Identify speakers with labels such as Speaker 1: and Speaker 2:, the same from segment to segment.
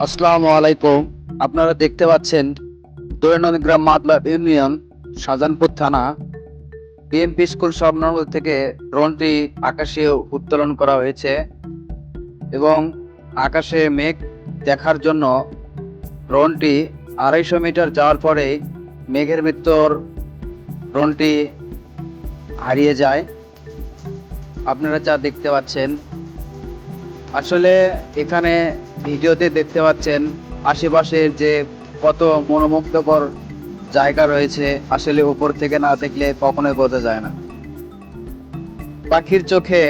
Speaker 1: আসসালামু আলাইকুম। আপনারা দেখতে পাচ্ছেন দৈনন্দিন মাদলা ইউনিয়ন শাহজাহানপুর থানা বিএমপি স্কুল সংলগ্ন থেকে ড্রোনটি আকাশে উত্তোলন করা হয়েছে এবং আকাশে মেঘ দেখার জন্য ড্রোনটি 250 মিটার যাওয়ার পরে মেঘের ভিতর ড্রোনটি হারিয়ে যায়। আপনারা যা দেখতে পাচ্ছেন, আসলে এখানে ভিডিওতে দেখতে পাচ্ছেন আশেপাশের যে কত মনোমুগ্ধকর জায়গা রয়েছে, আসলে উপর থেকে না দেখলে কখনোই বোঝা যায় না। পাখির চোখে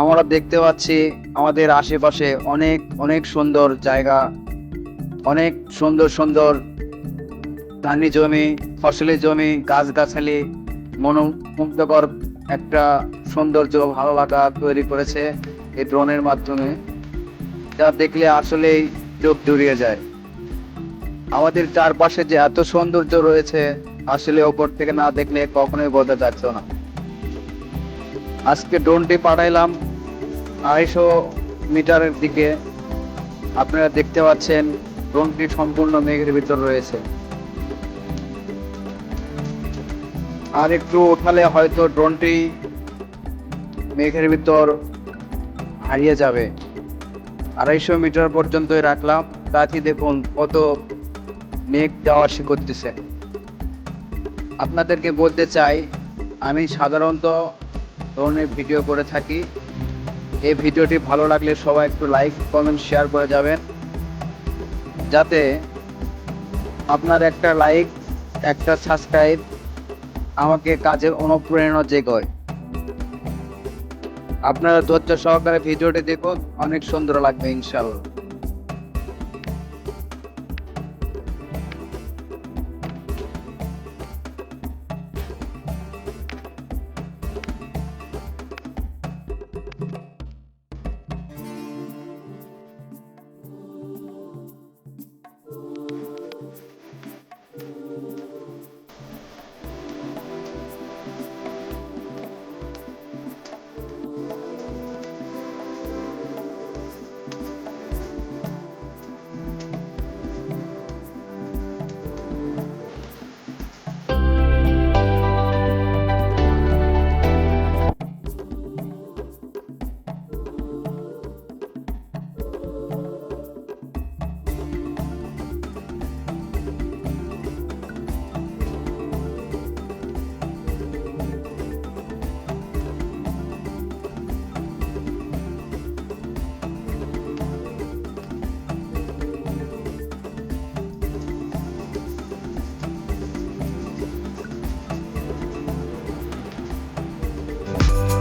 Speaker 1: আমরা দেখতে পাচ্ছি আমাদের আশেপাশে অনেক অনেক সুন্দর জায়গা, অনেক সুন্দর সুন্দর ধানি জমি, ফসলি জমি, গাছগাছালি, মনোমুগ্ধকর একটা সৌন্দর্য ভালো লাগা তৈরি করেছে এই ড্রোনের মাধ্যমে, যা দেখলে আসলেই চোখ জুড়িয়ে যায়। আমাদের চারপাশে যে এত সৌন্দর্য রয়েছে, আসলে ওপর থেকে না দেখলে কখনোই বোঝা যাচ্ছে না। আজকে ড্রোনটি পাঠাইলাম 250 মিটারের দিকে। আপনারা দেখতে পাচ্ছেন ড্রোনটি সম্পূর্ণ মেঘের ভিতর রয়েছে। আর একটু ওঠালে হয়তো ড্রোনটি মেঘের ভিতর হারিয়ে যাবে। 250 মিটার পর্যন্তই রাখলাম, তাতে দেখুন কত মেঘ যাওয়া আসা করতেছে। আপনাদেরকে বলতে চাই, আমি সাধারণত ধরনের ভিডিও করে থাকি। এই ভিডিওটি ভালো লাগলে সবাই একটু লাইক, কমেন্ট, শেয়ার করে যাবেন, যাতে আপনার একটা লাইক, একটা সাবস্ক্রাইব আমাকে কাজের অনুপ্রেরণা জেগোয়। আপনারা ধৈর্য সহকারে ভিডিওটি দেখুন, অনেক সুন্দর লাগবে ইনশাআল্লাহ।